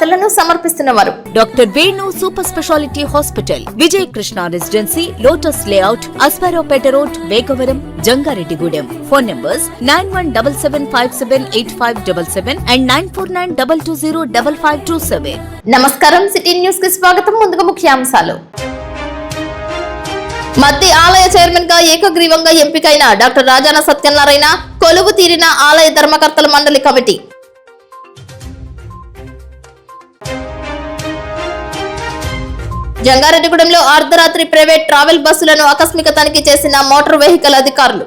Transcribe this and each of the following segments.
వార్తలను సమర్పిస్తున్నవారు doctor Venu super speciality hospital, Vijaya Krishna residency, lotus layout, Asparaopeta road, Vegavaram, Jangareddygudem. Phone numbers 9177578577 and 9492205527. నమస్కారం. City news కి స్వాగతం. ముందుగా ముఖ్యాంశాలు. మద్ది ఆలయ చైర్మన్ గా ఏకగ్రీవంగా ఎంపికైన డాక్టర్ రాజాన సత్యనారాయణ, కొలువు తీరిన ఆలయ ధర్మకర్తల మండలి కమిటీ. జంగారెడ్డిగూడెంలో అర్ధరాత్రి ప్రైవేట్ ట్రావెల్ బస్సులను ఆకస్మిక తనిఖీ చేసిన మోటార్ వెహికల్ అధికారులు.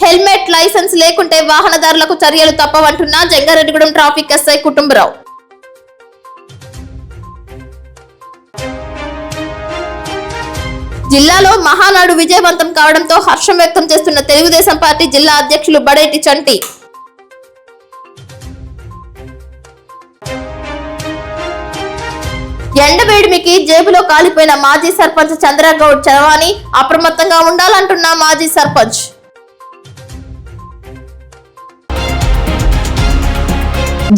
హెల్మెట్ లైసెన్స్ లేకుంటే వాహనదారులకు చర్యలు తప్పవంటున్న జంగారెడ్డిగూడెం ట్రాఫిక్ ఎస్ఐ కుటుంబరావు. జిల్లాలో మహానాడు విజయవంతం కావడంతో హర్షం వ్యక్తం చేస్తున్న తెలుగుదేశం పార్టీ జిల్లా అధ్యక్షులు బడేటి చంటి. ఎండవేడిమికి జేబులో కాలిపోయిన మాజీ సర్పంచ్ చంద్రగౌడ్ చరవాణి, అప్రమత్తంగా ఉండాలంటున్న మాజీ సర్పంచ్.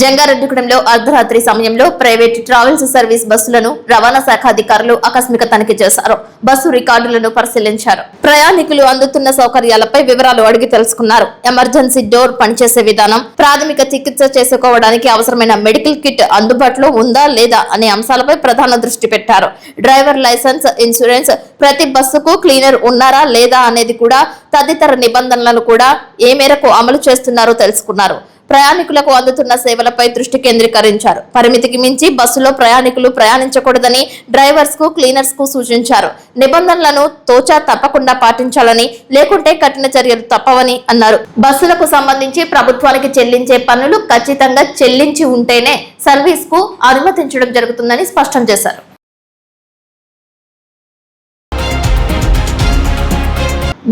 జంగారెడ్డిగూడెంలో అర్ధరాత్రి సమయంలో ప్రైవేట్ ట్రావెల్స్ సర్వీస్ బస్సులను రవాణా శాఖ అధికారులు ఆకస్మిక తనిఖీ చేశారు. బస్సు రికార్డులను పరిశీలించారు. ప్రయాణికులు అందుతున్న సౌకర్యాలపై వివరాలు అడిగి తెలుసుకున్నారు. ఎమర్జెన్సీ డోర్ పనిచేసే విధానం, ప్రాథమిక చికిత్స చేసుకోవడానికి అవసరమైన మెడికల్ కిట్ అందుబాటులో ఉందా లేదా అనే అంశాలపై ప్రధాన దృష్టి పెట్టారు. డ్రైవర్ లైసెన్స్, ఇన్సూరెన్స్, ప్రతి బస్సుకు క్లీనర్ ఉన్నారా లేదా అనేది కూడా, తదితర నిబంధనలను కూడా ఏ మేరకు అమలు చేస్తున్నారో తెలుసుకున్నారు. ప్రయాణికులకు అందుతున్న సేవలపై దృష్టి కేంద్రీకరించారు. పరిమితికి మించి బస్సులో ప్రయాణికులు ప్రయాణించకూడదని డ్రైవర్స్ కు, క్లీనర్స్ కు సూచించారు. నిబంధనలను తోచా తప్పకుండా పాటించాలని, లేకుంటే కఠిన చర్యలు తప్పవని అన్నారు. బస్సులకు సంబంధించి ప్రభుత్వానికి చెల్లించే పన్నులు ఖచ్చితంగా చెల్లించి ఉంటేనే సర్వీస్ కు అనుమతించడం జరుగుతుందని స్పష్టం చేశారు.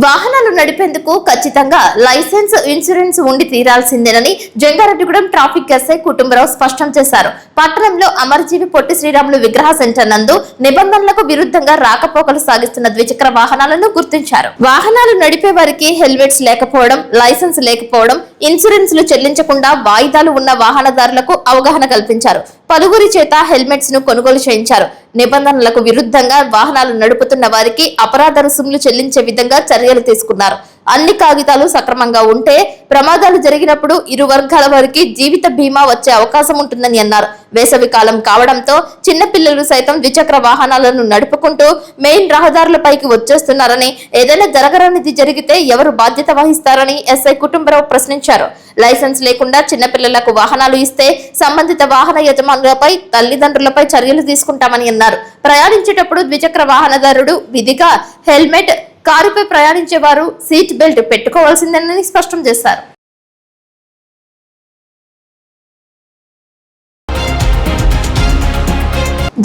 వాహనాలు నడిపేందుకు ఖచ్చితంగా లైసెన్స్, ఇన్సూరెన్స్ ఉండి తీరాల్సిందేనని జంగారెడ్డిగూడెం ట్రాఫిక్ ఎస్ఐ కుటుంబరావు స్పష్టం చేశారు. పట్టణంలో అమరజీవి పొట్టి శ్రీరాములు విగ్రహ సెంటర్ నందు నిబంధనలకు విరుద్ధంగా రాకపోకలు సాగిస్తున్న ద్విచక్ర వాహనాలను గుర్తించారు. వాహనాలు నడిపే వారికి హెల్మెట్స్ లేకపోవడం, లైసెన్స్ లేకపోవడం, ఇన్సూరెన్స్లు చెల్లించకుండా వాయిదాలు ఉన్న వాహనదారులకు అవగాహన కల్పించారు. పలువురి చేత హెల్మెట్స్ ను కొనుగోలు చేయించారు. నిబంధనలకు విరుద్ధంగా వాహనాలు నడుపుతున్న వారికి అపరాధ రుసుములు చెల్లించే విధంగా చర్యలు తీసుకున్నారు. అన్ని కాగితాలు సక్రమంగా ఉంటే ప్రమాదాలు జరిగినప్పుడు ఇరు వర్గాల వారికి జీవిత బీమా వచ్చే అవకాశం ఉంటుందని అన్నారు. వేసవి కాలం కావడంతో చిన్నపిల్లలు సైతం ద్విచక్ర వాహనాలను నడుపుకుంటూ మెయిన్ రహదారులపైకి వచ్చేస్తున్నారని, ఏదైనా జరగరానిది జరిగితే ఎవరు బాధ్యత వహిస్తారని ఎస్ఐ కుటుంబరావు ప్రశ్నించారు. లైసెన్స్ లేకుండా చిన్నపిల్లలకు వాహనాలు ఇస్తే సంబంధిత వాహన యజమానులపై, తల్లిదండ్రులపై చర్యలు తీసుకుంటామని అన్నారు. ప్రయాణించేటప్పుడు ద్విచక్ర వాహనదారుడు విధిగా హెల్మెట్, కారుపై ప్రయాణించేవారు సీట్ బెల్ట్ పెట్టుకోవాల్సిందేనని స్పష్టం చేశారు.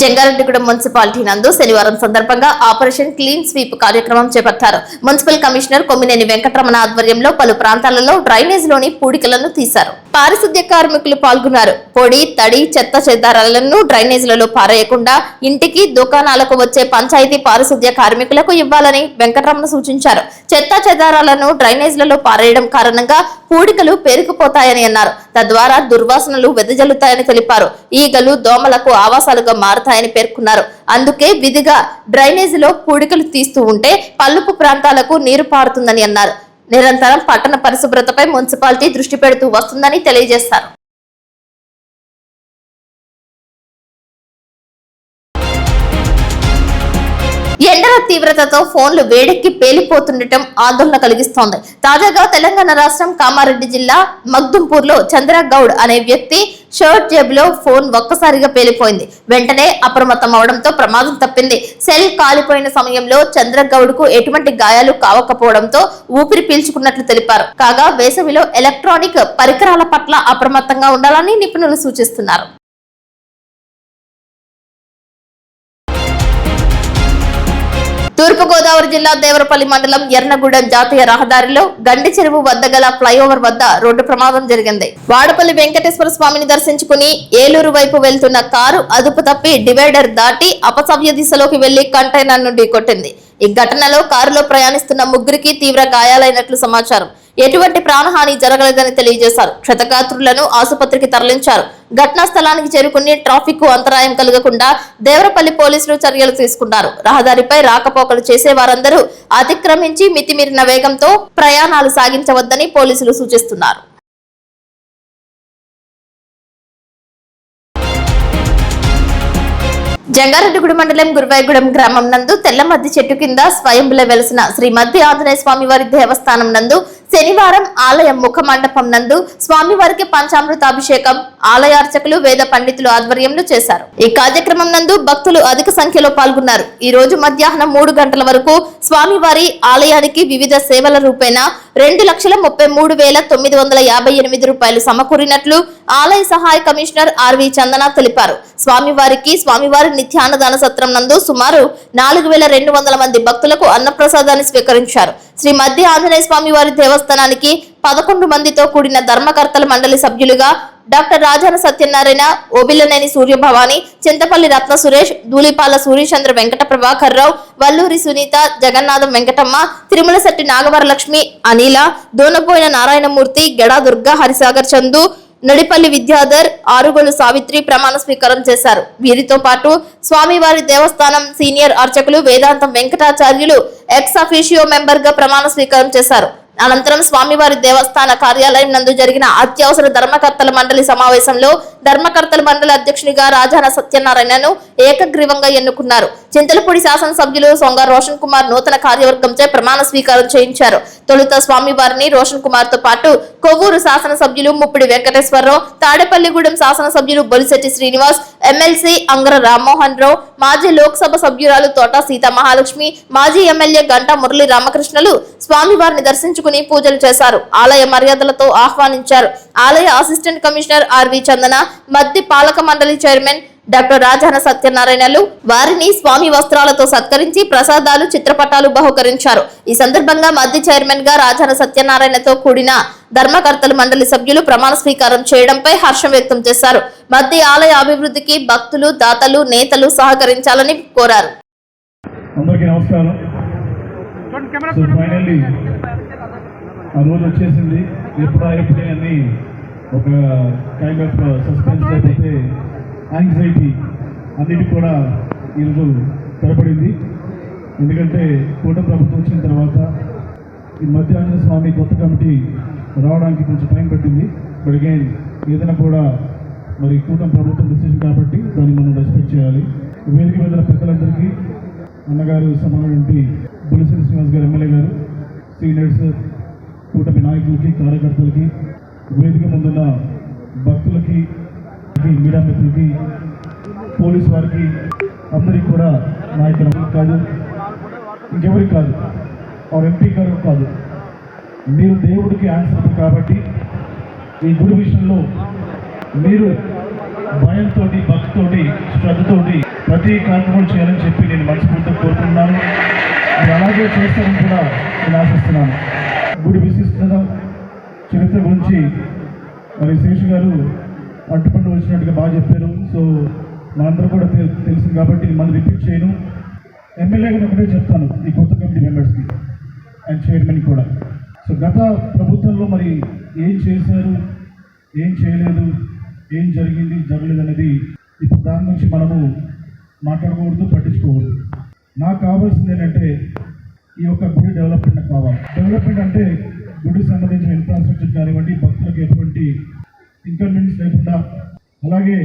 జంగారెడ్డిగూడెం మున్సిపాలిటీ నందు శనివారం సందర్భంగా ఆపరేషన్ క్లీన్ స్వీప్ కార్యక్రమం చేపట్టారు. మున్సిపల్ కమిషనర్ కొమ్మినేని వెంకటరమణ ఆధ్వర్యంలో పలు ప్రాంతాలలో డ్రైనేజ్ లోని పూడికలను తీశారు. పారిశుద్ధ్య కార్మికులు పాల్గొన్నారు. పొడి, తడి, చెత్త చెదారాలను డ్రైనేజ్లలో పారేయకుండా ఇంటికి, దుకాణాలకు వచ్చే పంచాయతీ పారిశుద్ధ్య కార్మికులకు ఇవ్వాలని వెంకటరమణ సూచించారు. చెత్త చెదారాలను డ్రైనేజ్లలో పారేయడం కారణంగా పూడికలు పేరుకుపోతాయని అన్నారు. తద్వారా దుర్వాసనలు వెదజల్లుతాయని తెలిపారు. ఈగలు, దోమలకు ఆవాసాలుగా మారుతాయని పేర్కొన్నారు. అందుకే విధిగా డ్రైనేజీలో పూడికలు తీస్తూ ఉంటే పల్లుపు ప్రాంతాలకు నీరు పారుతుందని అన్నారు. నిరంతరం పట్టణ పరిశుభ్రతపై మున్సిపాలిటీ దృష్టి పెడుతూ వస్తుందని తెలియజేశారు. ఎండల తీవ్రతతో ఫోన్లు వేడెక్కి పేలిపోతుండటం ఆందోళన కలిగిస్తోంది. తాజాగా తెలంగాణ రాష్ట్రం కామారెడ్డి జిల్లా మగ్దుంపూర్ లో చంద్రగౌడ్ అనే వ్యక్తి షర్ట్ జేబులో ఫోన్ ఒక్కసారిగా పేలిపోయింది. వెంటనే అప్రమత్తం అవడంతో ప్రమాదం తప్పింది. సెల్ కాలిపోయిన సమయంలో చంద్రగౌడ్ కు ఎటువంటి గాయాలు కావకపోవడంతో ఊపిరి పీల్చుకున్నట్లు తెలిపారు. కాగా వేసవిలో ఎలక్ట్రానిక్ పరికరాల పట్ల అప్రమత్తంగా ఉండాలని నిపుణులు సూచిస్తున్నారు. తూర్పుగోదావరి జిల్లా దేవరపల్లి మండలం ఎర్నగూడెం జాతీయ రహదారిలో గండి చెరువు వద్ద గల ఫ్లైఓవర్ వద్ద రోడ్డు ప్రమాదం జరిగింది. వాడపల్లి వెంకటేశ్వర స్వామిని దర్శించుకుని ఏలూరు వైపు వెళ్తున్న కారు అదుపు తప్పి డివైడర్ దాటి అపసవ్య దిశలోకి వెళ్లి కంటైనర్ నుండి కొట్టింది. ఈ ఘటనలో కారులో ప్రయాణిస్తున్న ముగ్గురికి తీవ్ర గాయాలైనట్లు సమాచారం. ఎటువంటి ప్రాణహాని జరగలేదని తెలియజేశారు. క్షతగాత్రులను ఆసుపత్రికి తరలించారు. ఘటనా స్థలానికి చేరుకుని ట్రాఫిక్ కు అంతరాయం కలగకుండా దేవరపల్లి పోలీసులు చర్యలు తీసుకున్నారు. రహదారిపై రాకపోకలు చేసే వారందరూ అతిక్రమించి మితిమీరిన వేగంతో ప్రయాణాలు సాగించవద్దని పోలీసులు సూచిస్తున్నారు. జంగారెడ్డిగూడెం మండలం గురువాయిగూడెం గ్రామం నందు తెల్లమద్ది చెట్టు కింద స్వయంబుల వెలసిన శ్రీ మద్ది ఆంజనేయ స్వామి వారి దేవస్థానం నందు శనివారం ఆలయ ముఖ మండపం నందు స్వామివారికి పంచామృతాభిషేకం ఆలయార్చకులు వేద పండితులు ఆధ్వర్యంలో చేశారు. ఈ కార్యక్రమం నందు భక్తులు అధిక సంఖ్యలో పాల్గొన్నారు. ఈ రోజు మధ్యాహ్నం 3 గంటల వరకు స్వామివారి ఆలయానికి వివిధ సేవల రూపేణ 2,33,958 రూపాయలు సమకూరినట్లు ఆలయ సహాయ కమిషనర్ ఆర్వి చందన తెలిపారు. స్వామివారి నిత్యాన్నదాన సత్రం నందు సుమారు 4,200 మంది భక్తులకు అన్నప్రసాదాన్ని స్వీకరించారు. శ్రీ మద్ది ఆంజనేయ స్వామి వారి దేవస్థానానికి 11 మందితో కూడిన ధర్మకర్తల మండలి సభ్యులుగా డాక్టర్ రాజాన సత్యనారాయణ, ఓబిల్లనేని సూర్యభవాని, చింతపల్లి రత్న సురేష్, ధూళిపాల సూర్యచంద్ర వెంకట ప్రభాకర్ రావు, వల్లూరి సునీత, జగన్నాథం వెంకటమ్మ, తిరుమలశెట్టి నాగవరలక్ష్మి, అనిల, దోనపోయిన నారాయణమూర్తి, గెడా దుర్గా, హరిసాగర్ చందు, నడిపల్లి విద్యాధర్, ఆరుగోలు సావిత్రి ప్రమాణ స్వీకారం చేశారు. వీరితో పాటు స్వామివారి దేవస్థానం సీనియర్ అర్చకులు వేదాంతం వెంకటాచార్యులు ఎక్స్ అఫీషియో మెంబర్ గా ప్రమాణ స్వీకారం చేశారు. అనంతరం స్వామివారి దేవస్థాన కార్యాలయం నందు జరిగిన అత్యవసర ధర్మకర్తల మండలి సమావేశంలో ధర్మకర్తల మండలి అధ్యక్షునిగా రాజాన సత్యనారాయణను ఏకగ్రీవంగా ఎన్నుకున్నారు. చింతలపూడి శాసనసభ్యులు సొంగ రోషన్ కుమార్ నూతన కార్యవర్గంచే ప్రమాణ స్వీకారం చేయించారు. తొలుత స్వామివారిని రోషన్ కుమార్ తో పాటు కొవ్వూరు శాసనసభ్యులు ముప్పిడి వెంకటేశ్వరరావు, తాడేపల్లిగూడెం శాసనసభ్యులు బొలిశెట్టి శ్రీనివాస్, ఎమ్మెల్సీ అంగర రామ్మోహన్ రావు, మాజీ లోక్సభ సభ్యురాలు తోట సీతా మహాలక్ష్మి, మాజీ ఎమ్మెల్యే గంటా మురళి రామకృష్ణలు స్వామివారిని దర్శించుకుని పూజలు చేశారు. ఆలయ మర్యాదలతో ఆహ్వానించారు. ఆలయ అసిస్టెంట్ కమిషనర్ ఆర్వి చందన, మద్ది పాలక మండలి చైర్మన్ డాక్టర్ రాజాన సత్యనారాయణలు వారిని స్వామి వస్త్రాలతో సత్కరించి ప్రసాదాలు, చిత్రపటాలు బహుకరించారు. ఈ సందర్భంగా మద్ది చైర్మన్ గా రాజాన సత్యనారాయణతో కూడిన ధర్మకర్తల మండలి సభ్యులు ప్రమాణ స్వీకారం చేయడంపై హర్షం వ్యక్తం చేశారు. మద్ది ఆలయ అభివృద్ధికి భక్తులు, దాతలు, నేతలు సహకరించాలని కోరారు. అందరికీ నమస్కారం. ఫైనల్లీ ఆ రోజు వచ్చేసింది. ఎప్పుడే అని ఒక కైండ్ ఆఫ్ సస్పెన్స్ లేకపోతే యాంగ్జైటీ అన్నిటి కూడా ఈరోజు తెరపడింది. ఎందుకంటే కూటమి ప్రభుత్వం వచ్చిన తర్వాత ఈ మద్ది ఆంజనేయ స్వామి కొత్త కమిటీ రావడానికి కొంచెం టైం పట్టింది. బట్ అగైన్ ఏదైనా కూడా మరి కూటమి ప్రభుత్వం డిసిషన్ కాబట్టి దాన్ని మనం రెస్పెక్ట్ చేయాలి. వేదిక మీద పెద్దలందరికీ, అన్నగారు సమానటువంటి బొలిశెట్టి శ్రీనివాస్ గారు ఎమ్మెల్యే గారు, సీనియర్స్, కూటమి నాయకులకి, కార్యకర్తలకి, వేదిక ముందున్న భక్తులకి, మీడియా మిత్రులకి, పోలీసు వారికి అందరికీ కూడా నాయకులు కాదు, ఇంకెవరికి కాదు, ఆర్ ఎంపీ గారు కాదు, మీరు దేవుడికి ఆన్సర్ కాబట్టి ఈ గుడి విషయంలో మీరు భయంతో, భక్తితోటి, శ్రద్ధతోటి ప్రతి కార్యక్రమం చేయాలని చెప్పి నేను మనస్ఫూర్తిగా కోరుకుంటున్నాను. మీరు అలాగే చేస్తారని కూడా నేను ఆశిస్తున్నాను. గుడి విశిష్టత, చరిత్ర గురించి మరి శేషు గారు అడ్డుపండు వచ్చినట్టుగా బాగా చెప్పారు. సో మనందరూ కూడా తెలిసింది కాబట్టి మనం రిపీట్ చేయను. ఎమ్మెల్యేగా ఒకటే చెప్తాను ఈ కొత్త కమిటీ మెంబర్స్కి అండ్ చైర్మన్ కూడా. సో గత ప్రభుత్వంలో మరి ఏం చేశారు, ఏం చేయలేదు, ఏం జరిగింది, జరగలేదు అనేది ఇప్పుడు దాని నుంచి మనము మాట్లాడకూడదు, పట్టించుకోకూడదు. నాకు కావాల్సింది ఏంటంటే ఈ యొక్క గుడి డెవలప్మెంట్ కావాలి. డెవలప్మెంట్ అంటే గుడికి సంబంధించిన ఇన్ఫ్రాస్ట్రక్చర్ కానివ్వండి, భక్తులకు ఎటువంటి ఇన్కన్వీనియన్స్ లేకుండా, అలాగే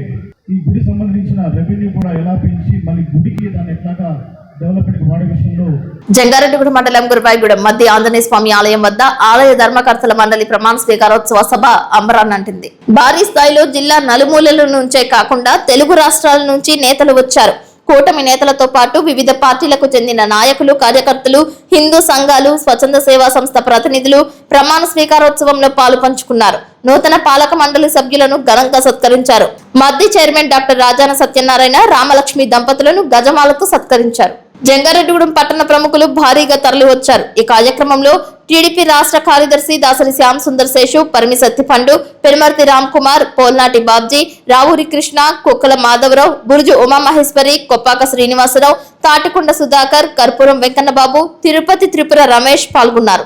ఈ గుడి సంబంధించిన రెవెన్యూ కూడా ఎలా పెంచి మళ్ళీ గుడికి దాన్ని ఎట్లాగా డెవలప్మెంట్ వాడే విషయంలో జంగారెడ్డిగూడెం మండలం గురువాయిగూడెం మద్ది ఆంజనేయ స్వామి ఆలయం వద్ద ఆలయ ధర్మకర్తల మండలి ప్రమాణ స్వీకారోత్సవ సభ అంబరాన్నంటింది. భారీ స్థాయిలో జిల్లా నలుమూలల నుంచే కాకుండా తెలుగు రాష్ట్రాల నుంచి నేతలు వచ్చారు. కూటమి నేతలతో పాటు వివిధ పార్టీలకు చెందిన నాయకులు, కార్యకర్తలు, హిందూ సంఘాలు, స్వచ్ఛంద సేవా సంస్థ ప్రతినిధులు ప్రమాణ స్వీకారోత్సవంలో పాలుపంచుకున్నారు. నూతన పాలక మండలి సభ్యులను ఘనంగా సత్కరించారు. మద్ది చైర్మన్ డాక్టర్ రాజాన సత్యనారాయణ, రామలక్ష్మి దంపతులను గజమాలతో సత్కరించారు. జంగారెడ్డిగూడెం పట్టణ ప్రముఖులు భారీగా తరలివచ్చారు. ఈ కార్యక్రమంలో టీడీపీ రాష్ట్ర కార్యదర్శి దాసరి శ్యామ్ సుందర్ శేషు, పరిమి సత్తిపండు, పెరుమర్తి రామ్ కుమార్, పోల్నాటి బాబ్జీ, రావూరి కృష్ణ, కుక్కల మాధవరావు, బురుజు ఉమామహేశ్వరి, కొప్పాక శ్రీనివాసరావు, తాటికొండ సుధాకర్, కర్పూరం వెంకన్నబాబు, తిరుపతి త్రిపుర రమేష్ పాల్గొన్నారు.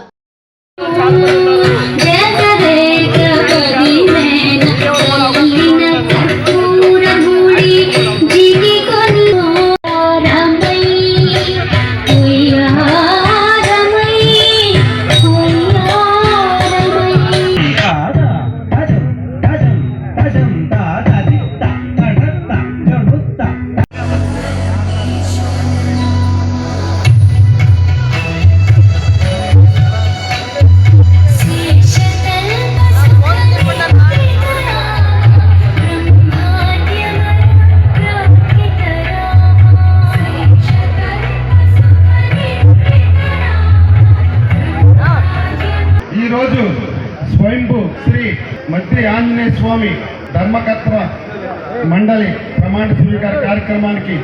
ఈరోజు స్వయంభూ శ్రీ మద్ది ఆంజనేయ స్వామి ధర్మకర్త మండలి ప్రమాణ స్వీకార కార్యక్రమానికి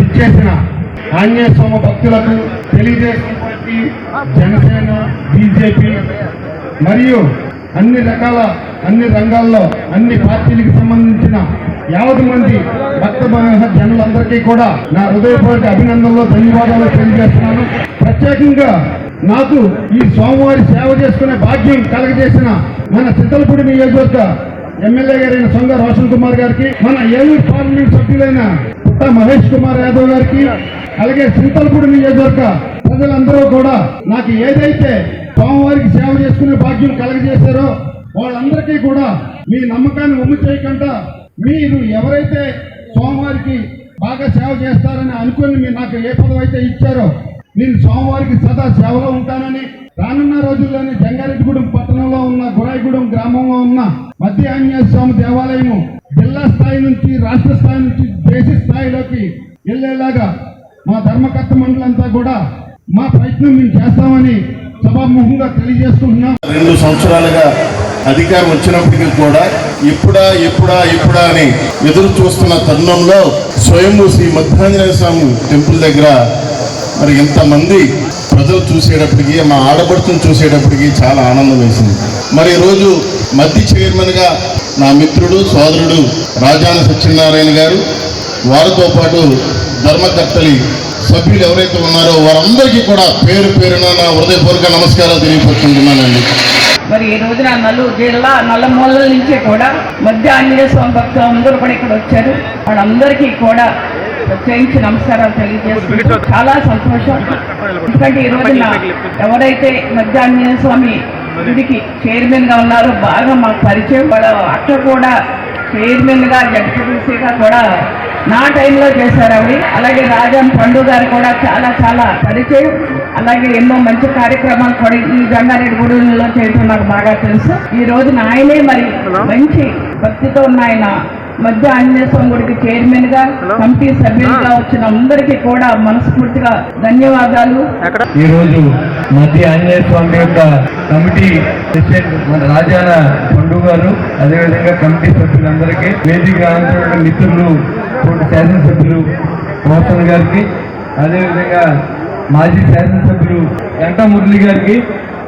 ఇచ్చేసిన ఆంజనేయ స్వామి భక్తులకు తెలుగుదేశం పార్టీ, జనసేన, బీజేపీ మరియు అన్ని రంగాల్లో అన్ని పార్టీలకు సంబంధించిన 50 మంది భక్త జనులందరికీ కూడా నా హృదయపూర్వక అభినందనలు, ధన్యవాదాలు తెలియజేస్తున్నాను. ప్రత్యేకంగా నాకు ఈ సోమవారి సేవ చేసుకునే భాగ్యం కలగజేసిన మన చింతలపూడి నియోజకవర్గ ఎమ్మెల్యే గారైన సొంగ రోషన్ కుమార్ గారికి, మన ఏలూరు పార్లమెంట్ సభ్యులైన పుట్ట మహేష్ కుమార్ యాదవ్ గారికి, అలాగే చింతలపూడి నియోజకవర్గ ప్రజలందరూ కూడా నాకు ఏదైతే సోమవారికి సేవ చేసుకునే భాగ్యం కలగజేశారో వాళ్ళందరికీ కూడా మీ నమ్మకాన్ని ఒమ్ము చేయకుండా మీరు ఎవరైతే సోమవారికి బాగా సేవ చేస్తారని అనుకుని మీరు నాకు ఏ పదవి అయితే ఇచ్చారో నేను సోమవారికి సదా సేవలో ఉంటానని, రానున్న రోజుల్లోనే జంగారెడ్డిగూడెం పట్టణంలో ఉన్న గురాయిగూడెం గ్రామంలో ఉన్న మద్ది ఆంజనేయ స్వామి దేవాలయము జిల్లా స్థాయి నుంచి రాష్ట్ర స్థాయి నుంచి దేశ స్థాయిలోకి వెళ్ళేలాగా మా ధర్మకర్త మండలంతా కూడా మా ప్రయత్నం మేము చేస్తామని సభాముఖంగా తెలియజేసుకుంటున్నాం. 2 సంవత్సరాలుగా అధికారం వచ్చినప్పటికీ కూడా ఇప్పుడా అని ఎదురు చూస్తున్న తరుణంలో స్వయంభూ శ్రీ మధ్యాంజనేయ స్వామి టెంపుల్ దగ్గర మరి ఇంతమంది ప్రజలు చూసేటప్పటికి, మా ఆడపడుచును చూసేటప్పటికి చాలా ఆనందం వేసింది. మరి ఈరోజు మద్ది చైర్మన్గా నా మిత్రుడు సోదరుడు రాజాన సత్యనారాయణ గారు, వారితో పాటు ధర్మకర్తలి సభ్యులు ఎవరైతే ఉన్నారో వారందరికీ కూడా పేరు పేరున నా హృదయపూర్వక నమస్కారాలు తెలియపరుచుకుంటున్నానండి. మరి ఈ రోజున జిల్లా నల్లమూలల నుంచి కూడా మద్ది ఆంజనేయ స్వామి భక్తులు అందరూ కూడా ఇక్కడ వచ్చారు. వాళ్ళందరికీ కూడా ప్రత్యేకించి నమస్కారాలు తెలియజేస్తున్నాను. చాలా సంతోషం. ఎందుకంటే ఈ రోజున ఎవరైతే మద్ది ఆంజనేయ స్వామి గుడికి చైర్మన్ గా ఉన్నారో బాగా మాకు పరిచయం. వాళ్ళ అక్క కూడా చైర్మన్ గా, జడ్పీటీసీగా కూడా నా టైంలో చేశారు ఆవిడ. అలాగే రాజాన్ పండు గారు కూడా చాలా పరిచయం. అలాగే ఎన్నో మంచి కార్యక్రమాలు కూడా ఈ జంగారెడ్డిగూడెంలో చేయడం నాకు బాగా తెలుసు. ఈ రోజున ఆయనే మరి మంచి భక్తితో ఉన్న ఆయన మద్ది ఆంజనేయ స్వామి గుడికి చైర్మన్ గా, కమిటీ సభ్యులుగా వచ్చిన అందరికీ కూడా మనస్ఫూర్తిగా ధన్యవాదాలు. ఈ రోజు మద్ది ఆంజనేయ స్వామి యొక్క కమిటీ ప్రెసిడెంట్ మన రాజాన పండు గారు, అదేవిధంగా కమిటీ సభ్యులందరికీ, వేదిక మిత్రులు, శాసనసభ్యులు మోహన్ గారికి, అదేవిధంగా మాజీ శాసనసభ్యులు గంటా మురళి గారికి,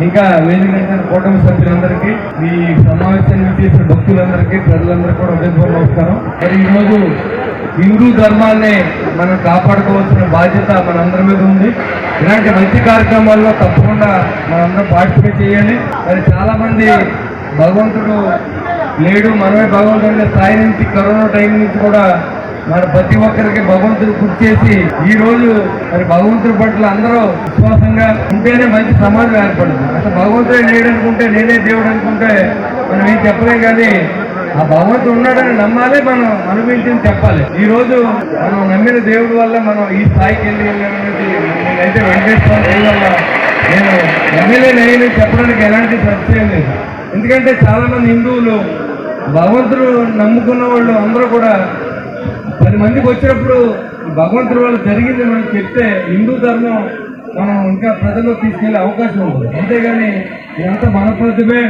ఇంకా వేదిక కూటమి సభ్యులందరికీ, ఈ సమావేశాన్ని చేసిన భక్తులందరికీ, ప్రజలందరికీ కూడా ఉదయపూర్వ నమస్కారం. మరి ఈరోజు హిందూ ధర్మాన్ని మనం కాపాడుకోవాల్సిన బాధ్యత మనందరి మీద ఉంది. ఇలాంటి మంచి కార్యక్రమాల్లో తప్పకుండా మనందరం పార్టిసిపేట్ చేయాలి. మరి చాలా మంది భగవంతుడు లేడు, మనమే భగవంతుడి స్థాయి నుంచి, కరోనా టైం నుంచి కూడా మన ప్రతి ఒక్కరికి భగవంతుడు గుర్తు చేసి ఈ రోజు మరి భగవంతుడి పట్ల అందరూ విశ్వాసంగా ఉంటేనే మంచి సమాజం ఏర్పడుతుంది. అసలు భగవంతుడే లేడు అనుకుంటే, నేనే దేవుడు అనుకుంటే మనం ఏం చెప్పలేం. కానీ ఆ భగవంతుడు ఉన్నాడని నమ్మాలి, మనం అనుభవించింది చెప్పాలి. ఈ రోజు మనం నమ్మిన దేవుడి వల్ల మనం ఈ స్థాయికి వెళ్ళామనేది నేనైతే వెంకటేశ్వర దేవుడి వల్ల నేను ఎమ్మెల్యే నేను చెప్పడానికి ఎలాంటి సంశయం లేదు. ఎందుకంటే చాలా మంది హిందువులు భగవంతుడు నమ్ముకున్న వాళ్ళు అందరూ కూడా 10 మందికి వచ్చినప్పుడు భగవంతుడి వల్ల జరిగింది మనం చెప్తే హిందూ ధర్మం మనం ఇంకా ప్రజల్లో తీసుకెళ్లే అవకాశం ఉంటుంది. అంతేగాని ఇదంతా మన ప్రతిభే,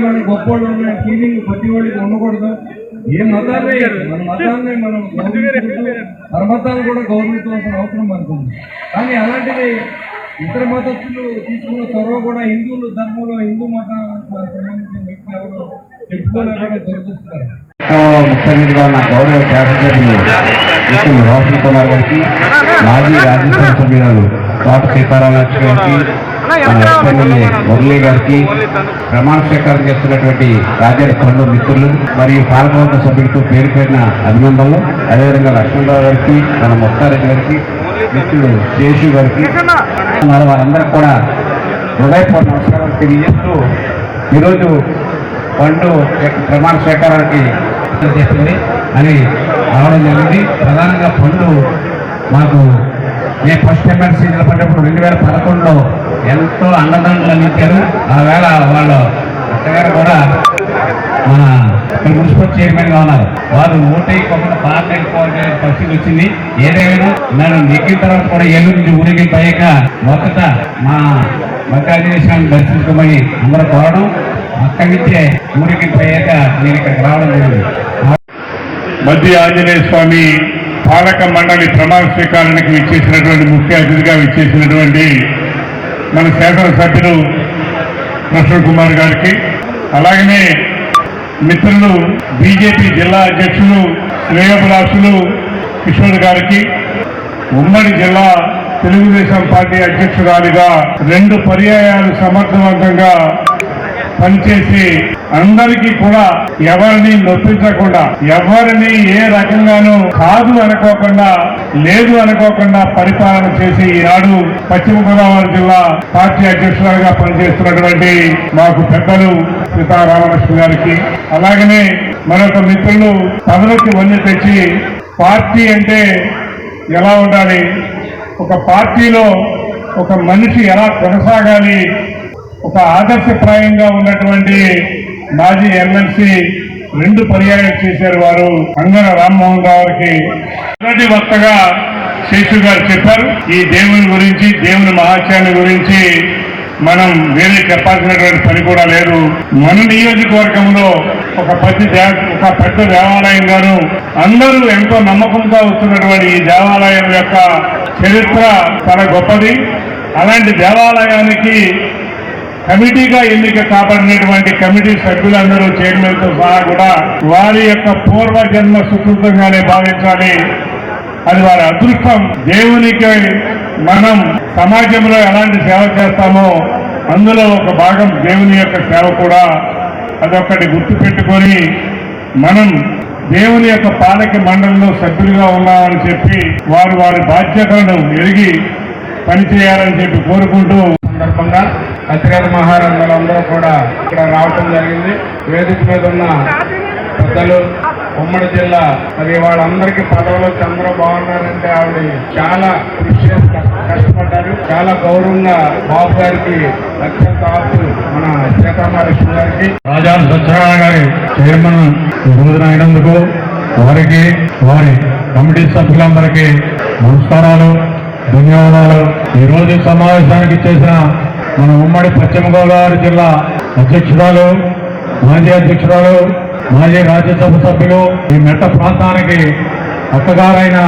మనం గొప్పవాళ్ళు ఉన్న ఫీలింగ్ ప్రతి వాళ్ళకి ఉండకూడదు. ఏ మతాన్ని, మన మతాన్ని మనం గౌరవించుకుంటూ పరమతాన్ని కూడా గౌరవించవలసిన అవసరం మనకు ఉంది. కానీ అలాంటిది ఇతర మతస్థులు తీసుకున్న చొరవ కూడా హిందువుల ధర్మంలో, హిందూ మతానికి సంబంధించిన వ్యక్తులు ఎవరు చెప్పుకోలేకుండా దొరుకుతున్నారు. ముఖ్య అతిథిగా ఉన్న గౌరవ శాసనసభ్యులు మిత్రులు రోషన్ కుమార్ గారికి, మాజీ రాజ్యసభ సభ్యురాలు తోట సీతారామలక్ష్మి గారికి, మన ఎమ్మెల్యే మురళీ గారికి, ప్రమాణ స్వీకారం చేస్తున్నటువంటి రాజ్యాల పండు మిత్రులు మరియు పాలకవర్గ సభ్యులతో పేరు పేరిన అభినందనలు. అదేవిధంగా లక్ష్మణరావు గారికి, మన ముత్తారెడ్డి గారికి, మిత్రుడు శేషు గారికి, మన వారందరికీ కూడా హృదయపూర్వక నమస్కారాలు తెలియజేస్తూ ఈరోజు పండు యొక్క ప్రమాణ స్వీకారానికి చేస్తుంది అని రావడం జరిగింది. ప్రధానంగా పండు మాకు నేను ఫస్ట్ ఎమ్మెల్సీ నిలబడినప్పుడు 2011లో ఎంతో అండదండలు అందించారు. ఆ వేళ వాళ్ళు అత్తగారు కూడా మన మున్సిపల్ చైర్మన్ గా ఉన్నారు. వారు ఓటైపోకుండా పార్టీ అయిపోవాల్సిన పరిస్థితి వచ్చింది. ఏదేమైనా నేను నెగ్గిన తర్వాత కూడా ఏలూరు నుంచి ఊరికి పోయాక మొదట మా మధ్యాహ్నం దర్శించుకోమని అందరూ కోరడం, అక్కడి నుంచే ఊరికి పోయాక నేను ఇక్కడికి రావడం జరిగింది. మధ్య ఆంజనేయ స్వామి పాలక మండలి ప్రమాణ స్వీకారానికి విచ్చేసినటువంటి ముఖ్య అతిథిగా విచ్చేసినటువంటి మన శాసనసభ్యులు కృష్ణ కుమార్ గారికి, అలాగనే మిత్రులు బీజేపీ జిల్లా అధ్యక్షులు శ్రేయోభిలాషులు కిషోర్ గారికి, ఉమ్మడి జిల్లా తెలుగుదేశం పార్టీ అధ్యక్షురాలిగా 2 పర్యాయాలు సమర్థవంతంగా పనిచేసి అందరికీ కూడా ఎవరిని నొప్పించకుండా, ఎవరిని ఏ రకంగానూ కాదు అనుకోకుండా, లేదు అనుకోకుండా పరిపాలన చేసి ఈనాడు పశ్చిమ గోదావరి జిల్లా పార్టీ అధ్యక్షురాలుగా పనిచేస్తున్నటువంటి మాకు పెద్దలు సీతారామలక్ష్మి గారికి, అలాగనే మరొక మిత్రులు పదవికి వన్నె తెచ్చి పార్టీ అంటే ఎలా ఉండాలి, ఒక పార్టీలో ఒక మనిషి ఎలా కొనసాగాలి, ఒక ఆదర్శప్రాయంగా ఉన్నటువంటి మాజీ ఎమ్మెల్సీ 2 పర్యాయాలు చేశారు వారు అంగన రామ్మోహన్ రావుకి. మొదటి వక్తగా శేషు గారు చెప్పారు. ఈ దేవుని గురించి, దేవుని మహాత్యాన్ని గురించి మనం వేరే చెప్పాల్సినటువంటి పని కూడా లేదు. మన నియోజకవర్గంలో ఒక పెద్ద దేవాలయం గాను అందరూ ఎంతో నమ్మకంగా వస్తున్నటువంటి ఈ దేవాలయం యొక్క చరిత్ర చాలా గొప్పది. అలాంటి దేవాలయానికి కమిటీగా ఎన్నిక కాబడినటువంటి కమిటీ సభ్యులందరూ చైర్మన్ తో సహా కూడా వారి యొక్క పూర్వజన్మ సుకృతంగానే భావించాలి. అది వారి అదృష్టం. దేవునికి మనం సమాజంలో ఎలాంటి సేవ చేస్తామో అందులో ఒక భాగం దేవుని యొక్క సేవ కూడా. అదొక్కటి గుర్తు పెట్టుకొని మనం దేవుని యొక్క పాలక మండలిలో సభ్యులుగా ఉన్నామని చెప్పి వారి బాధ్యతలను ఎరిగి పనిచేయాలని చెప్పి కోరుకుంటూ సందర్భంగా అతిరథ మహారాజులందరూ కూడా ఇక్కడ రావటం జరిగింది. వేదిక మీద ఉన్న పెద్దలు, ఉమ్మడి జిల్లా, మరి వాళ్ళందరికీ పదవులు అందరూ బాగున్నారంటే ఆవిడ చాలా కృషి చేసి కష్టపడ్డారు. చాలా గౌరవంగా బాబు గారికి అత్యంత ఆప్తులు మన సీతారామలక్ష్మి గారికి, రాజాల సత్యనారాయణ గారి చైర్మన్ ఈ రోజున అయినందుకు వారికి, వారి కమిటీ సభ్యులందరికీ నమస్కారాలు, ధన్యవాదాలు. ఈ రోజు సమావేశానికి చేసిన మన ఉమ్మడి పశ్చిమ గోదావరి జిల్లా అధ్యక్షురాలు, మాజీ అధ్యక్షురాలు, మాజీ రాజ్యసభ సభ్యులు, ఈ మెట్ట ప్రాంతానికి అత్తగారైన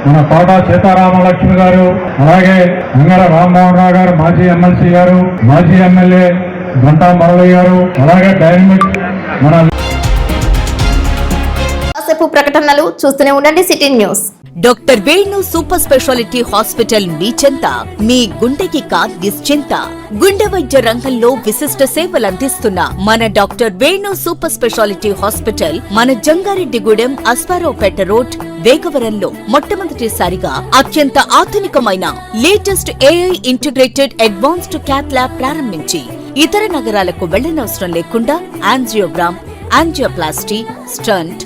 మన తోట సీతారామలక్ష్మి గారు, అలాగే అంగర రామ్మోహన్ రావు గారు, మాజీ ఎమ్మెల్సీ గారు, మాజీ ఎమ్మెల్యే గంటా మురళి గారు, అలాగే డైనమిక్ మన ప్రకటనలు చూస్తూనే ఉండండి city news. Doctor Venu super speciality hospital మీ చెంత. మీ గుండెకి నిశ్చింత. గుండె వైద్య రంగంలో విశిష్ట సేవలందిస్తున్న మన doctor Venu super speciality hospital మన జంగారెడ్డిగూడెం అస్పారావుపేట రోడ్ వేగవరంలో మొట్టమొదటిసారిగా అత్యంత ఆధునికమైన latest AI integrated advanced cath lab ప్రారంభించి ఇతర నగరాలకు వెళ్లనవసరం లేకుండా angiogram, angioplasty, stent,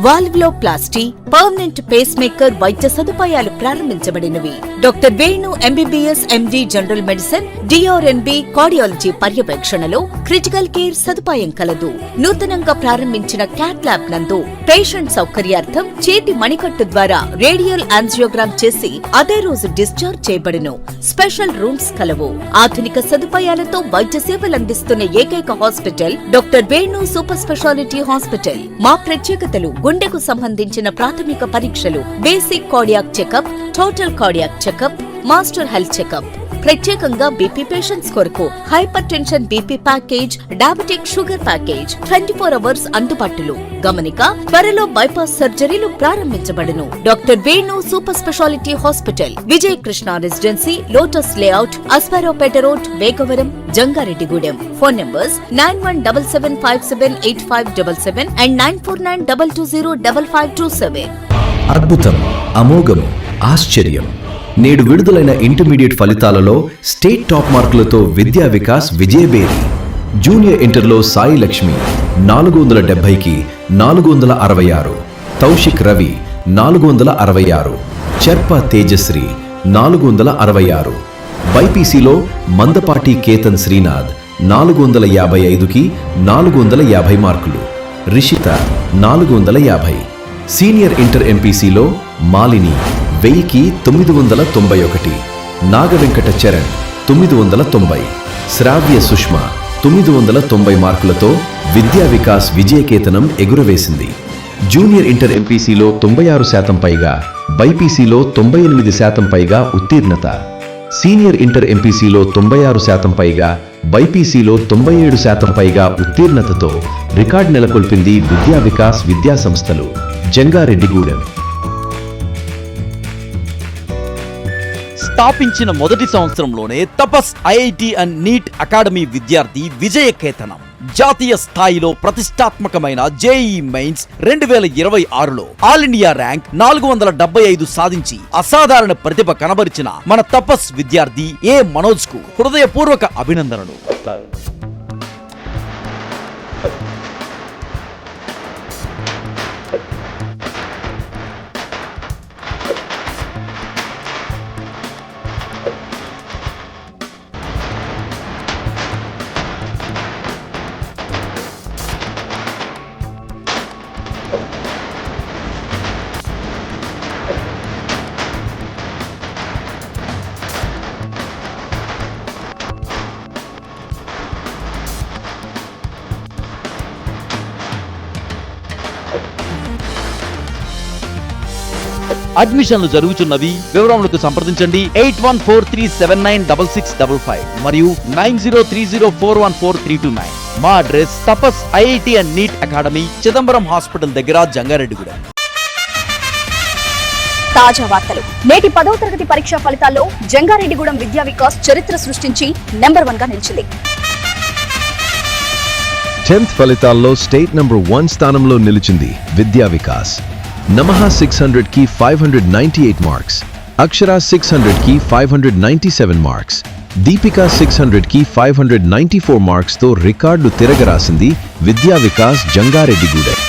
valvuloplasty, permanent pacemaker వైద్య సదుపాయాలు ప్రారంభించబడినవి. Doctor Venu MBBS MD general medicine, DrNB cardiology పర్యవేక్షణలో క్రిటికల్ కేర్ సదుపాయం కలదు. నూతనంగా ప్రారంభించిన క్యాట్ ల్యాబ్ నందు పేషెంట్ సౌకర్యార్థం చేతి మణికట్టు ద్వారా రేడియల్ యాంజియోగ్రామ్ చేసి అదే రోజు డిశ్చార్జ్ చేయబడును. స్పెషల్ రూమ్స్ కలవు. ఆధునిక సదుపాయాలతో వైద్య సేవలందిస్తున్న ఏకైక hospital doctor Venu super speciality hospital. మా ప్రత్యేకతలు: గుండెకు సంబంధించిన ప్రాథమిక పరీక్షలు, basic cardiac checkup, total cardiac checkup, master health checkup, ప్రత్యేకంగా బీపీ పేషెంట్స్ కొరకు hypertension BP package, diabetic sugar package 24 hours అందుబాటులో. గమనిక, త్వరలో బైపాస్ సర్జరీలు ప్రారంభించబడును. Doctor Venu super speciality hospital, Vijaya Krishna residency, lotus layout, Asparaopeta road, Vegavaram, Jangareddygudem. Phone numbers 9177578577 and 9492205527. అద్భుతం, అమోఘం, ఆశ్చర్యం. నేడు విడుదలైన ఇంటర్మీడియట్ ఫలితాలలో స్టేట్ టాప్ మార్కులతో విద్యా వికాస్ విజయబేరి. జూనియర్ ఇంటర్లో సాయి లక్ష్మి 470కి 466, తౌషిక్ రవి 466, చెర్ప తేజశ్రీ 466, బైపీసీలో మందపాటి కేతన్ శ్రీనాథ్ 455కి 450 మార్కులు, రిషిత 450. సీనియర్ ఇంటర్ ఎంపీసీలో మాలిని 1000కి 991, నాగవెంకట చరణ్ 990, శ్రావ్య సుష్మా 990 మార్కులతో విద్యా వికాస్ విజయకేతనం ఎగురవేసింది. జూనియర్ ఇంటర్ ఎంపీసీలో 96% పైగా, బైపీసీలో 98% పైగా ఉత్తీర్ణత. సీనియర్ ఇంటర్ ఎంపీసీలో 96% పైగా, బైపీసీలో 97% పైగా ఉత్తీర్ణతతో రికార్డు నెలకొల్పింది విద్యా వికాస్ విద్యా సంస్థలు, జంగారెడ్డిగూడెం. స్థాపించిన మొదటి సంవత్సరంలోనే Tapas IIT and NEET academy విద్యార్థి విజయకేతనం. జాతీయ స్థాయిలో ప్రతిష్టాత్మకమైన జేఈఈ మెయిన్స్ 2026లో ఆల్ ఇండియా ర్యాంక్ 475 సాధించి అసాధారణ ప్రతిభ కనబరిచిన మన తపస్ విద్యార్థి ఏ మనోజ్ కు హృదయపూర్వక అభినందనలు. అడ్మిషన్లు జరుగుతున్నవి. వివరములకు సంప్రదించండి 8143796655 మరియు 9030414329. మా address Tapas IIT and NEET academy, Chidambaram hospital దగ్గర, జంగారెడ్డిగూడెం. తాజా వార్తలు. నేటి 10వ తరగతి పరీక్షా ఫలితాల్లో జంగారెడ్డిగూడెం విద్యా వికాస్ చరిత్ర సృష్టించి నెంబర్ 1 గా నిలిచింది. 10th ఫలితాల్లో స్టేట్ నంబర్ 1 స్థానంలో నిలిచింది విద్యా వికాస్. నమః 600కి 598 మార్క్స్, అక్షర 600కి 597 మార్క్స్, దీపిక 600కి 594 మార్క్స్ తో రికార్డు తిరగరాసింది విద్యా వికాస్ జంగారెడ్డిగూడెం.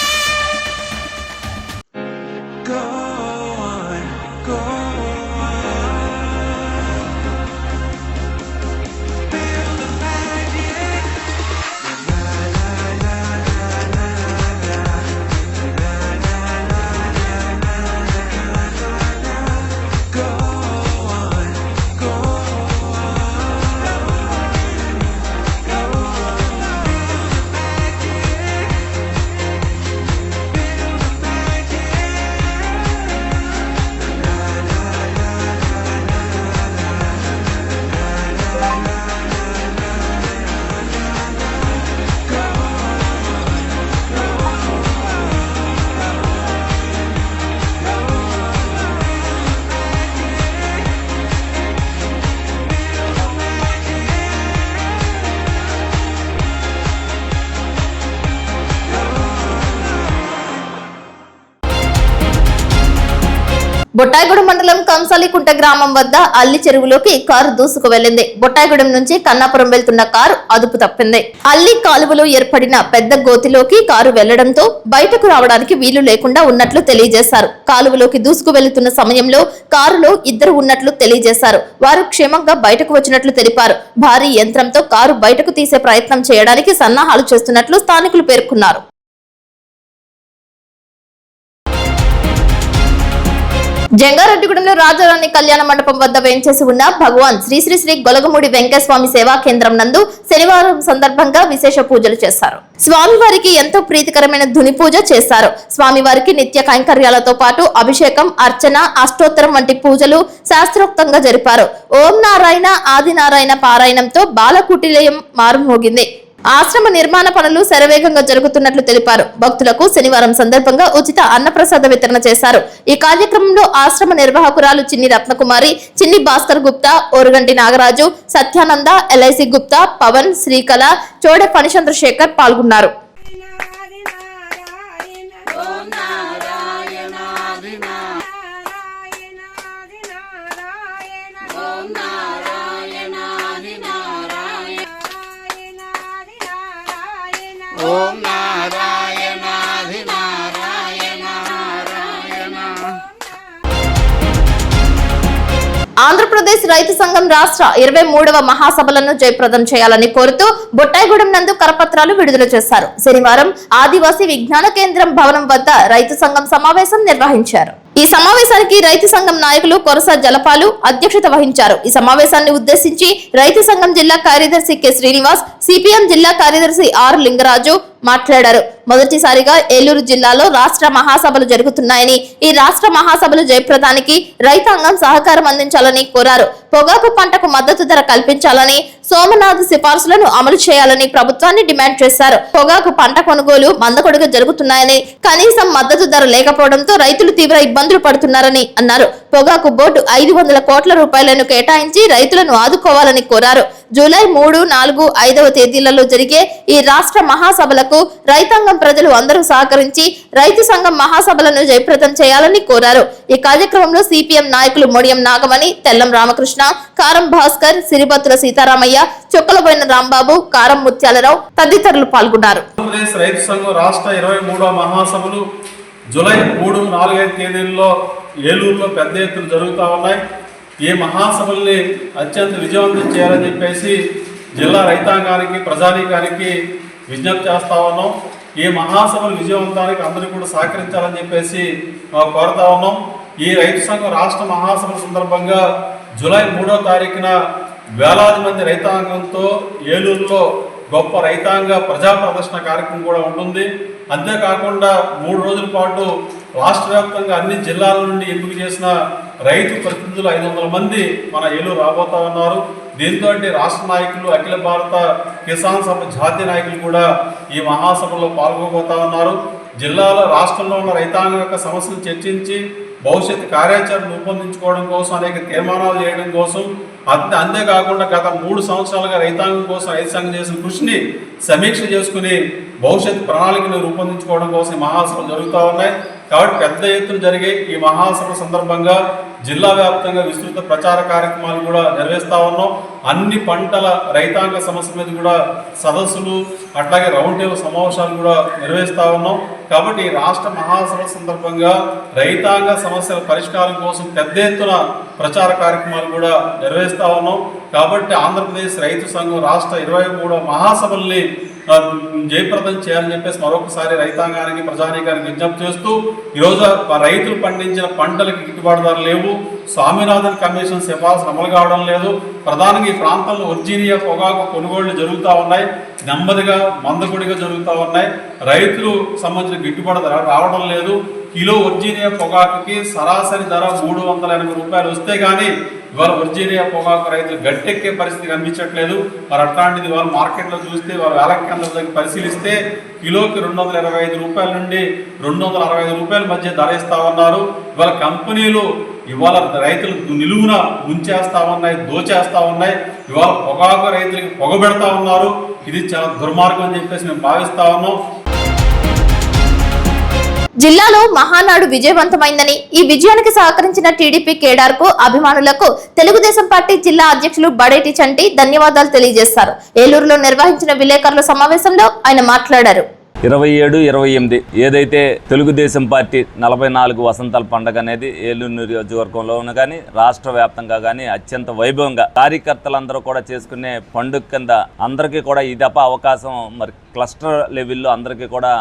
బొట్టాయిగూడెం మండలం కంసాలికుంట గ్రామం వద్ద అల్లి చెరువులోకి కారు దూసుకు వెళ్లింది. బొట్టాయిగూడెం నుంచి కన్నాపురం వెళ్తున్న కారు అదుపు తప్పింది. అల్లి కాలువలో ఏర్పడిన పెద్ద గోతిలోకి కారు వెళ్లడంతో బయటకు రావడానికి వీలు లేకుండా ఉన్నట్లు తెలియజేశారు. కాలువలోకి దూసుకు వెళ్తున్న సమయంలో కారులో ఇద్దరు ఉన్నట్లు తెలియజేశారు. వారు క్షేమంగా బయటకు వచ్చినట్లు తెలిపారు. భారీ యంత్రంతో కారు బయటకు తీసే ప్రయత్నం చేయడానికి సన్నాహాలు చేస్తున్నట్లు స్థానికులు పేర్కొన్నారు. జంగారెడ్డిగూడెంలో రాజారాణి కళ్యాణ మండపం వద్ద వేంచేసి ఉన్న భగవాన్ శ్రీ శ్రీ శ్రీ గొలగమూడి వెంకటస్వామి సేవా కేంద్రం నందు శనివారం సందర్భంగా విశేష పూజలు చేశారు. స్వామివారికి ఎంతో ప్రీతికరమైన ధుని పూజ చేశారు. స్వామివారికి నిత్య కైంకర్యాలతో పాటు అభిషేకం, అర్చన, అష్టోత్తరం వంటి పూజలు శాస్త్రోక్తంగా జరిపారు. ఓం నారాయణ ఆదినారాయణ పారాయణంతో బాలకుటిలయం మారుమోగింది. ఆశ్రమ నిర్మాణ పనులు శరవేగంగా జరుగుతున్నట్లు తెలిపారు. భక్తులకు శనివారం సందర్భంగా ఉచిత అన్నప్రసాద వితరణ చేశారు. ఈ కార్యక్రమంలో ఆశ్రమ నిర్వాహకురాలు చిన్ని రత్నకుమారి, చిన్ని భాస్కర్ గుప్తా, ఓరుగంటి నాగరాజు, సత్యానంద, ఎల్ఐసి గుప్తా, పవన్, శ్రీకళ, చోడే ఫణిచంద్రశేఖర్ పాల్గొన్నారు. ఆంధ్రప్రదేశ్ రైతు సంఘం రాష్ట్ర 23వ మహాసభలను జయప్రదం చేయాలని కోరుతూ బొట్టాయిగూడెం నందు కరపత్రాలు విడుదల చేశారు. శనివారం ఆదివాసీ విజ్ఞాన కేంద్రం భవనం వద్ద రైతు సంఘం సమావేశం నిర్వహించారు. ఈ సమావేశానికి రైతు సంఘం నాయకులు కొరస జలపాలు అధ్యక్షత వహించారు. ఈ సమావేశాన్ని ఉద్దేశించి రైతు సంఘం జిల్లా కార్యదర్శి కె శ్రీనివాస్, సిపిఎం జిల్లా కార్యదర్శి ఆర్ లింగరాజు మాట్లాడారు. మొదటిసారిగా ఏలూరు జిల్లాలో రాష్ట్ర మహాసభలు జరుగుతున్నాయని, ఈ రాష్ట్ర మహాసభలు జయప్రదానికి రైతాంగం సహకారం అందించాలని కోరారు. పొగాకు పంటకు మద్దతు ధర కల్పించాలని, సోమనాథ్ సిఫార్సులను అమలు చేయాలని ప్రభుత్వాన్ని డిమాండ్ చేశారు. పొగాకు పంట కొనుగోలు మందకొడిగా జరుగుతున్నాయని, కనీసం మద్దతు ధర లేకపోవడంతో రైతులు తీవ్ర ఇబ్బందులు పడుతున్నారని అన్నారు. పొగాకు బోర్డు 500 కోట్ల రూపాయలను కేటాయించి రైతులను ఆదుకోవాలని కోరారు. జూలై 3, 4, 5వ తేదీలలో జరిగే ఈ రాష్ట్ర మహాసభలకు రైతాంగం ప్రజలు అందరూ సహకరించి రైతు సంఘం మహాసభలను జయప్రదం చేయాలని కోరారు. ఈ కార్యక్రమంలో సిపిఎం నాయకులు మొడియం నాగమణి, తెల్లం రామకృష్ణ, కారం భాస్కర్, సిరిబత్తుల సీతారామయ్య, చొక్కలబోయిన రాంబాబు, కారం ముత్యాలరావు తదితరులు పాల్గొన్నారు. ఆంధ్రప్రదేశ్ రైతు సంఘం రాష్ట్ర 23వ మహాసభలు జూలై 3, 4, 5 తేదీల్లో ఏలూరులో పెద్ద ఎత్తున జరుగుతూ ఉన్నాయి. ఈ మహాసభల్ని అత్యంత విజయవంతం చేయాలని చెప్పేసి జిల్లా రైతాంగానికి, ప్రజానీకానికి విజ్ఞప్తి చేస్తూ ఉన్నాం. ఈ మహాసభలు విజయవంతానికి అందరూ కూడా సహకరించాలని చెప్పేసి కోరుతా ఉన్నాం. ఈ రైతు సంఘం రాష్ట్ర మహాసభల సందర్భంగా జూలై 3వ తారీఖున వేలాది మంది రైతాంగంతో ఏలూరులో గొప్ప రైతాంగ ప్రజా ప్రదర్శన కార్యక్రమం కూడా ఉంటుంది. అంతేకాకుండా 3 రోజుల పాటు రాష్ట్ర వ్యాప్తంగా అన్ని జిల్లాల నుండి ఎంపిక చేసిన రైతు ప్రతినిధులు 500 మంది మన ఏలూరు రాబోతా ఉన్నారు. దీంతో రాష్ట్ర నాయకులు, అఖిల భారత కిసాన్ సభ జాతీయ నాయకులు కూడా ఈ మహాసభలో పాల్గొబోతా ఉన్నారు. జిల్లాలో, రాష్ట్రంలో ఉన్న రైతాంగం యొక్క సమస్యలు చర్చించి భవిష్యత్ కార్యాచరణ రూపొందించుకోవడం కోసం అనేక తీర్మానాలు చేయడం కోసం, అంతేకాకుండా గత 3 సంవత్సరాలుగా రైతాంగం కోసం రైతు సంఘం చేసిన కృషిని సమీక్ష చేసుకుని భవిష్యత్ ప్రణాళికను రూపొందించుకోవడం కోసం ఈ మహాసభలు జరుగుతూ ఉన్నాయి. కాబట్టి పెద్ద ఎత్తున జరిగే ఈ మహాసభ సందర్భంగా జిల్లా వ్యాప్తంగా విస్తృత ప్రచార కార్యక్రమాలు కూడా నిర్వహిస్తూ ఉన్నాం. అన్ని పంటల రైతాంగ సమస్యల మీద కూడా సదస్సులు, అట్లాగే రౌండ్ టేబుల్ సమావేశాలు కూడా నిర్వహిస్తూ ఉన్నాం. కాబట్టి ఈ రాష్ట్ర మహాసభ సందర్భంగా రైతాంగ సమస్యల పరిష్కారం కోసం పెద్ద ఎత్తున ప్రచార కార్యక్రమాలు కూడా నిర్వహిస్తూ ఉన్నాం. కాబట్టి ఆంధ్రప్రదేశ్ రైతు సంఘం రాష్ట్ర 23వ మహాసభల్ని జయప్రదం చేయాలని చెప్పేసి మరొకసారి రైతాంగానికి, ప్రజానీకానికి విజ్ఞప్తి చేస్తూ, ఈరోజు రైతులు పండించిన పంటలకు గిట్టుబాటు ధర లేవు, స్వామినాథన్ కమిషన్ సిఫార్సులు అమలు కావడం లేదు. ప్రధానంగా ఈ ప్రాంతంలో వర్జీనియా పొగాకు కొనుగోళ్లు జరుగుతూ ఉన్నాయి, నెమ్మదిగా మందకొడిగా జరుగుతూ ఉన్నాయి. రైతులు సంబంధించిన గిట్టుబాటు ధర రావడం లేదు. కిలో వర్జీనియా పొగాకుకి సరాసరి ధర 380 రూపాయలు వస్తే కానీ ఇవాళ వర్జీనియా పొగాకు రైతులు గట్టెక్కే పరిస్థితి కనిపించట్లేదు. మరి అట్లాంటిది వాళ్ళు మార్కెట్లో చూస్తే, వాళ్ళ వేల కేంద్రాల దగ్గర పరిశీలిస్తే కిలోకి 225 రూపాయల నుండి 265 రూపాయల మధ్య ధర ఇస్తా ఉన్నారు. ఇవాళ కంపెనీలు ఇవాళ రైతులు నిలువున ముంచేస్తా ఉన్నాయి, దోచేస్తా ఉన్నాయి. ఇవాళ పొగాకు రైతులకి పొగబెడతా ఉన్నారు. ఇది చాలా దుర్మార్గం అని చెప్పేసి మేము భావిస్తా ఉన్నాం. జిల్లాలో మహానాడు విజయవంతమైందని, ఈ విజయానికి సహకరించిన టీడీపీ కేడర్ కు, అభిమానులకు తెలుగుదేశం పార్టీ జిల్లా అధ్యక్షులు బడేటి చంటి ధన్యవాదాలు తెలియజేశారు. ఏలూరులో నిర్వహించిన విలేకరుల సమావేశంలో ఆయన మాట్లాడారు. 27, 28 ఏదైతే తెలుగుదేశం పార్టీ 44 వసంతాల పండుగ అనేది ఏలూరు నియోజకవర్గంలో కానీ రాష్ట్ర వ్యాప్తంగా కానీ అత్యంత వైభవంగా కార్యకర్తలందరూ కూడా చేసుకునే పండుగ కింద అందరికీ కూడా ఈ దఫా అవకాశం మరి క్లస్టర్ లెవెల్లో అందరికీ కూడా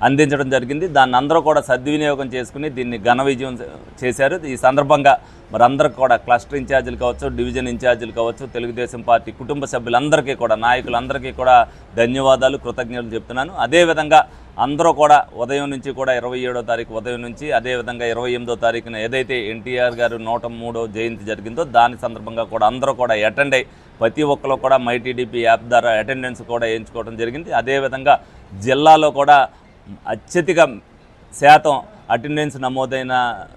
అందించడం జరిగింది. దాన్ని అందరూ కూడా సద్వినియోగం చేసుకుని దీన్ని ఘన విజయం చేశారు. ఈ సందర్భంగా మరి అందరికి కూడా క్లస్టర్ ఇన్ఛార్జీలు కావచ్చు, డివిజన్ ఇన్ఛార్జీలు కావచ్చు, తెలుగుదేశం పార్టీ కుటుంబ సభ్యులందరికీ కూడా, నాయకులందరికీ కూడా ధన్యవాదాలు, కృతజ్ఞతలు చెప్తున్నాను. అదేవిధంగా అందరూ కూడా ఉదయం నుంచి కూడా 27వ తారీఖు ఉదయం నుంచి, అదేవిధంగా 28వ తారీఖున ఏదైతే ఎన్టీఆర్ గారు 103వ జయంతి జరిగిందో దాని సందర్భంగా కూడా అందరూ కూడా అటెండ్ అయ్యి ప్రతి ఒక్కరు కూడా మైటీడీపీ యాప్ ద్వారా అటెండెన్స్ కూడా వేయించుకోవడం జరిగింది. అదేవిధంగా జిల్లాలో కూడా అత్యధిక శాతం అటెండెన్స్ నమోదైన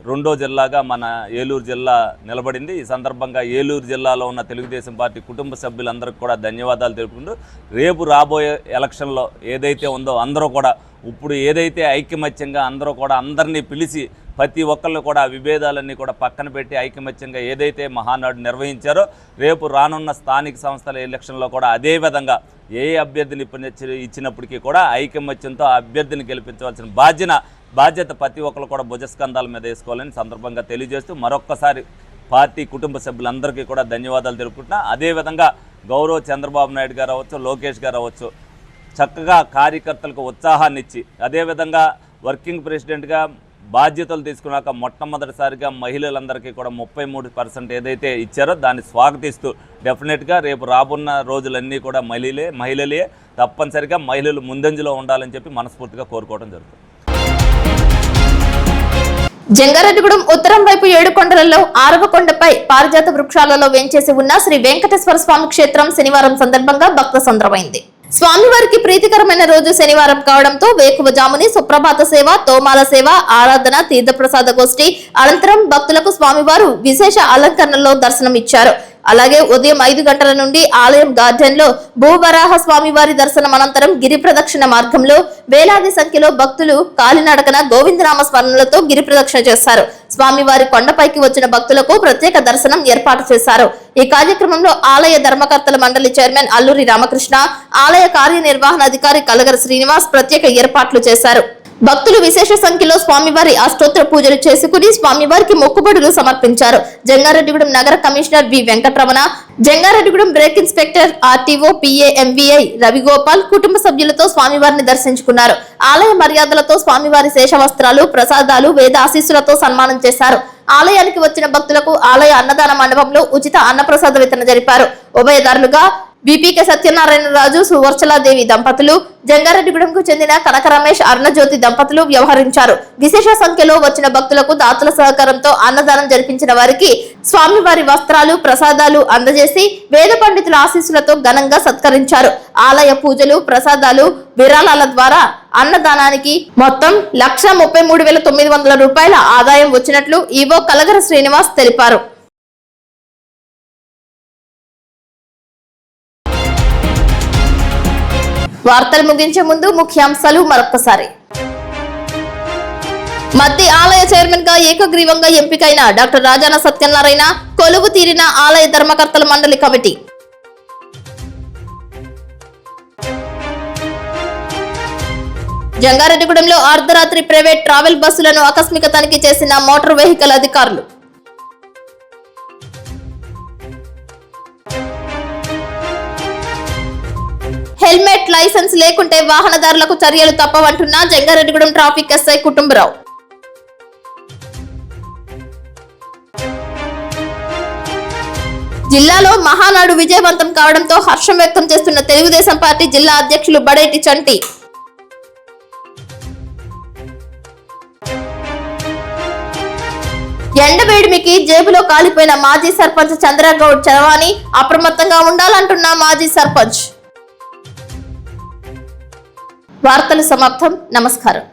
రెండో జిల్లాగా మన ఏలూరు జిల్లా నిలబడింది. ఈ సందర్భంగా ఏలూరు జిల్లాలో ఉన్న తెలుగుదేశం పార్టీ కుటుంబ సభ్యులందరికీ కూడా ధన్యవాదాలు తెలుపుకుంటూ రేపు రాబోయే ఎలక్షన్లో ఏదైతే ఉందో అందరూ కూడా ఇప్పుడు ఏదైతే ఐకమత్యంగా అందరూ కూడా అందరినీ పిలిచి ప్రతి ఒక్కళ్ళు కూడా విభేదాలన్నీ కూడా పక్కన పెట్టి ఐకమత్యంగా ఏదైతే మహానాడు నిర్వహించారో రేపు రానున్న స్థానిక సంస్థల ఎలక్షన్లో కూడా అదేవిధంగా ఏ అభ్యర్థిని ఇచ్చినప్పటికీ కూడా ఐకమత్యంతో ఆ అభ్యర్థిని గెలిపించవలసిన బాధ్యత ప్రతి ఒక్కరు కూడా భుజస్కంధాల మీద వేసుకోవాలని సందర్భంగా తెలియజేస్తూ మరొక్కసారి పార్టీ కుటుంబ సభ్యులందరికీ కూడా ధన్యవాదాలు తెలుపుకుంటున్నా. అదేవిధంగా గౌరవ చంద్రబాబు నాయుడు గారు అవ్వచ్చు, లోకేష్ గారు అవ్వచ్చు, చక్కగా కార్యకర్తలకు ఉత్సాహాన్ని ఇచ్చి అదేవిధంగా వర్కింగ్ ప్రెసిడెంట్గా బాధ్యతలు తీసుకున్నాక మొట్టమొదటిసారిగా మహిళలందరికీ కూడా 33% ఏదైతే ఇచ్చారో దాన్ని స్వాగతిస్తూ డెఫినెట్గా రేపు రాబోన్న రోజులన్నీ కూడా మహిళలే తప్పనిసరిగా మహిళలు ముందంజలో ఉండాలని చెప్పి మనస్ఫూర్తిగా కోరుకోవడం జరుగుతుంది. జంగారెడ్డిగూడెం ఉత్తరం వైపు 7 కొండలలో 6వ కొండపై పారిజాత వృక్షాలలో వేంచేసి ఉన్న శ్రీ వెంకటేశ్వర స్వామి క్షేత్రం శనివారం సందర్భంగా భక్త సంద్రమైంది. స్వామివారికి ప్రీతికరమైన రోజు శనివారం కావడంతో వేకువజాముని సుప్రభాత సేవ, తోమాల సేవ, ఆరాధన, తీర్థప్రసాద గోష్ఠి అనంతరం భక్తులకు స్వామివారు విశేష అలంకరణలో దర్శనం ఇచ్చారు. అలాగే ఉదయం 5 గంటల నుండి ఆలయం గార్డెన్ లో భూవరాహ స్వామివారి దర్శనం అనంతరం గిరి ప్రదక్షిణ మార్గంలో వేలాది సంఖ్యలో భక్తులు కాలినడకన గోవిందనామ స్మరణలతో గిరి ప్రదక్షిణ చేశారు. స్వామివారి కొండపైకి వచ్చిన భక్తులకు ప్రత్యేక దర్శనం ఏర్పాటు చేశారు. ఈ కార్యక్రమంలో ఆలయ ధర్మకర్తల మండలి చైర్మన్ అల్లూరి రామకృష్ణ, ఆలయ కార్యనిర్వహణాధికారి కలగర శ్రీనివాస్ ప్రత్యేక ఏర్పాట్లు చేశారు. భక్తులు విశేష సంఖ్యలో స్వామివారి అష్టోత్తర పూజలు చేసుకుని స్వామివారికి మొక్కుబడులు సమర్పించారు. జంగారెడ్డిగూడెం నగర commissioner V Venkataramana, Jangareddygudem brake inspector RTO PA MVI Ravi Gopal కుటుంబ సభ్యులతో స్వామివారిని దర్శించుకున్నారు. ఆలయ మర్యాదలతో స్వామివారి శేషవస్త్రాలు, ప్రసాదాలు, వేద ఆశీస్సులతో సన్మానం చేశారు. ఆలయానికి వచ్చిన భక్తులకు ఆలయ అన్నదాన మండపంలో ఉచిత అన్నప్రసాద వితరణ జరిపారు. ఉభయదారులుగా బీపీకే సత్యనారాయణ రాజు, సువర్చలాదేవి దంపతులు, జంగారెడ్డిగూడెంకు చెందిన కనక రమేష్, అరుణజ్యోతి దంపతులు వ్యవహరించారు. విశేష సంఖ్యలో వచ్చిన భక్తులకు దాతల సహకారంతో అన్నదానం జరిపించిన వారికి స్వామివారి వస్త్రాలు, ప్రసాదాలు అందజేసి వేద పండితుల ఆశీస్సులతో ఘనంగా సత్కరించారు. ఆలయ పూజలు, ప్రసాదాలు, విరాళాల ద్వారా అన్నదానానికి మొత్తం 1,33,900 రూపాయల ఆదాయం వచ్చినట్లు ఈవో కలగర శ్రీనివాస్ తెలిపారు. వార్తలు ముగించే ముందు ముఖ్యాంశాలు మరొకసారి. మద్ది ఆలయ చైర్మన్ గా ఏకగ్రీవంగా ఎంపికైన డాక్టర్ రాజాన సత్యనారాయణ, కొలువు తీరిన ఆలయ ధర్మకర్తల మండలి కమిటీ. జంగారెడ్డిగూడెంలో అర్ధరాత్రి ప్రైవేట్ ట్రావెల్ బస్సులను ఆకస్మిక తనిఖీ చేసిన మోటార్ వెహికల్ అధికారులు. హెల్మెట్ లైసెన్స్ లేకుంటే వాహనదారులకు చర్యలు తప్పవంటున్న జంగారెడ్డిగూడెం ట్రాఫిక్ ఎస్ఐ కుటుంబరావు. జిల్లాలో మహానాడు విజయవంతం కావడంతో హర్షం వ్యక్తం చేస్తున్న తెలుగుదేశం పార్టీ జిల్లా అధ్యక్షులు బడేటి చంటి. ఎండవేడిమికి జేబులో కాలిపోయిన మాజీ సర్పంచ్ చంద్రగౌడ్ చరవాణి, అప్రమత్తంగా ఉండాలంటున్న మాజీ సర్పంచ్. వార్తలు సమాప్తం. నమస్కారం.